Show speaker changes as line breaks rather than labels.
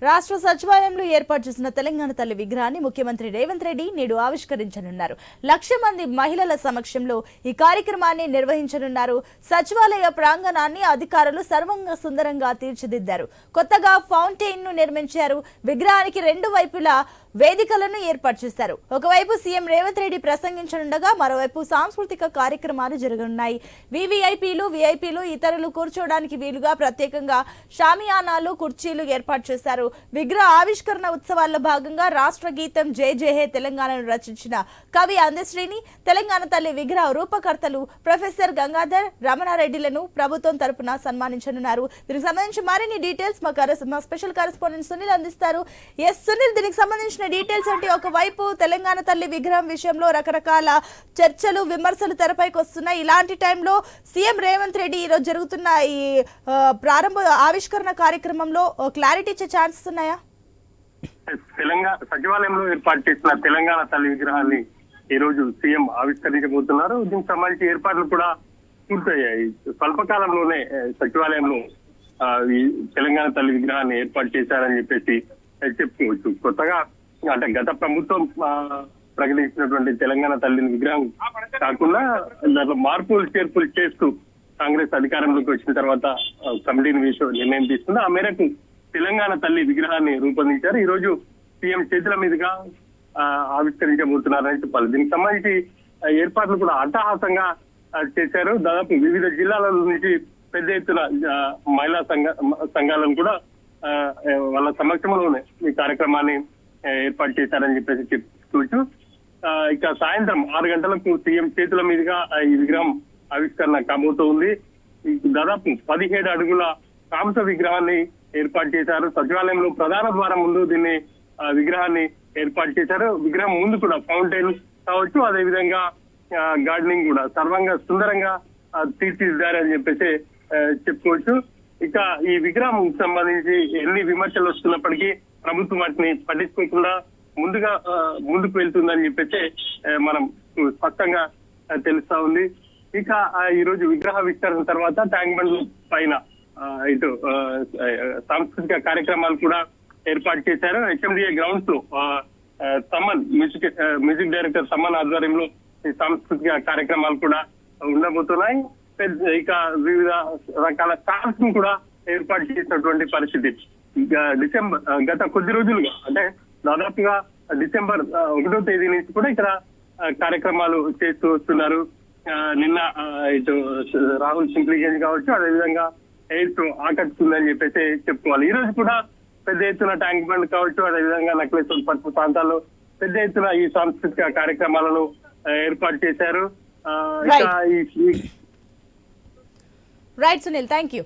రాష్ట్ర సచివాలయంలో ఏర్పాటు చేసిన తెలంగాణ తల్లి విగ్రహాన్ని ముఖ్యమంత్రి రేవంత్ రెడ్డి నేడు ఆవిష్కరించనున్నారు. 1,00,000 మంది మహిళల సమక్షంలో ఈ కార్యక్రమాన్ని నిర్వహించనున్నారు. సచివాలయ ప్రాంగణాన్ని అధికారులు సర్వంగా సుందరంగా తీర్చిదిద్దారు. కొత్తగా ఫౌంటైన్ ను నిర్మించారు. విగ్రహానికి రెండు వైపులా వేదికలను ఏర్పాటు చేశారు. ఒకవైపు సీఎం రేవంత్ రెడ్డి ప్రసంగించనుండగా మరోవైపు సాంస్కృతిక కార్యక్రమాలు జరగనున్నాయి. వీఐపీలు ఇతరులు కూర్చోవడానికి వీలుగా ప్రత్యేకంగా షామియానాలు కుర్చీలు ఏర్పాటు చేశారు. విగ్రహ ఆవిష్కరణ ఉత్సవాల్లో భాగంగా రాష్ట్ర గీతం జై జై హే తెలంగాణను రచించిన కవి అందశ్రీని, తెలంగాణ తల్లి విగ్రహ రూపకర్తలు ప్రొఫెసర్ గంగాధర్ రమణారెడ్డిలను ప్రభుత్వం తరపున సన్మానించనున్నారు. దీనికి సంబంధించి మరిన్ని డీటెయిల్స్ మా స్పెషల్ కరెస్పాండెంట్ సునీల్ అందిస్తారు. సునీల్, దీనికి సంబంధించిన డీటెయిల్స్ అంటే ఒకవైపు తెలంగాణ తల్లి విగ్రహం విషయంలో రకరకాల చర్చలు విమర్శలు తెరపైకి వస్తున్నాయి. ఇలాంటి టైంలో సీఎం రేవంత్ రెడ్డి ఈరోజు జరుగుతున్న ఈ ప్రారంభ ఆవిష్కరణ కార్యక్రమంలో క్లారిటీ ఇచ్చే ఛాన్సెస్ ఉన్నాయా?
తెలంగాణ సచివాలయంలో ఏర్పాటు చేసిన తెలంగాణ తల్లి విగ్రహాన్ని ఈ రోజు సీఎం ఆవిష్కరించబోతున్నారు. దీనికి సంబంధించి ఏర్పాట్లు కూడా పూర్తయ్యాయి. స్వల్పకాలంలోనే సచివాలయంలో ఈ తెలంగాణ తల్లి విగ్రహాన్ని ఏర్పాటు చేశారని చెప్పేసి చెప్పుకోవచ్చు. కొత్తగా అంటే గత ప్రభుత్వం ప్రకటించినటువంటి తెలంగాణ తల్లి విగ్రహం కాకుండా దాంట్లో మార్పులు చేర్పులు చేస్తూ కాంగ్రెస్ అధికారంలోకి వచ్చిన తర్వాత కమిటీని నిర్ణయం తీసుకుంది. ఆ మేరకు తెలంగాణ తల్లి విగ్రహాన్ని రూపొందించారు. ఈ రోజు సీఎం చేతుల మీదుగా ఆవిష్కరించబోతున్నారని చెప్పాలి. దీనికి సంబంధించి ఏర్పాట్లు కూడా అట్టహాసంగా చేశారు. దాదాపు వివిధ జిల్లాల నుంచి పెద్ద ఎత్తున మహిళా సంఘాలను కూడా వాళ్ళ సమక్షంలోనే ఈ కార్యక్రమాన్ని ఏర్పాటు చేశారని చెప్పేసి చెప్పుకోవచ్చు. ఇక సాయంత్రం 6 గంటలకు సీఎం చేతుల మీదుగా ఈ విగ్రహం ఆవిష్కరణ కాబోతోంది. దాదాపు 17 అడుగుల కాంస విగ్రహాన్ని ఏర్పాటు చేశారు. సచివాలయంలో ప్రధాన ద్వారం ముందు దీన్ని విగ్రహాన్ని ఏర్పాటు చేశారు. విగ్రహం ముందు కూడా ఫౌంటైన్ కావచ్చు, అదేవిధంగా గార్డెనింగ్ కూడా సర్వంగా సుందరంగా తీర్చిదిద్దారని చెప్పేసి చెప్పుకోవచ్చు. ఇక ఈ విగ్రహం సంబంధించి ఎన్ని విమర్శలు వస్తున్నప్పటికీ ప్రభుత్వం వాటిని పట్టించుకోకుండా ముందుకు వెళ్తుందని చెప్పేసి మనం స్పష్టంగా తెలుస్తా ఉంది. ఇక ఈ రోజు విగ్రహావిష్కరణ తర్వాత ట్యాంక్ బండ్ పైన ఇటు సాంస్కృతిక కార్యక్రమాలు కూడా ఏర్పాటు చేశారు. హెచ్ఎండిఏ గ్రౌండ్స్ లో తమన్ మ్యూజిక్ డైరెక్టర్ తమన్ ఆధ్వర్యంలో ఈ సాంస్కృతిక కార్యక్రమాలు కూడా ఉండబోతున్నాయి. ఇక వివిధ రకాల స్టాల్స్ ను కూడా ఏర్పాటు చేసినటువంటి పరిస్థితి. గత కొద్ది రోజులుగా అంటే దాదాపుగా డిసెంబర్ 1వ తేదీ నుంచి కూడా ఇక్కడ కార్యక్రమాలు చేస్తూ వస్తున్నారు. నిన్న ఇటు రాహుల్ సింప్లిగంజ్ కావచ్చు, అదేవిధంగా ఎయిర్ ఆకట్టుకుందని చెప్పేసి చెప్పుకోవాలి. ఈ రోజు కూడా పెద్ద ఎత్తున ట్యాంక్ బండ్ కావచ్చు, అదేవిధంగా నక్లెస్ పట్టు ప్రాంతాల్లో పెద్ద ఎత్తున ఈ సాంస్కృతిక కార్యక్రమాలను ఏర్పాటు చేశారు.
Right Sunil, thank you.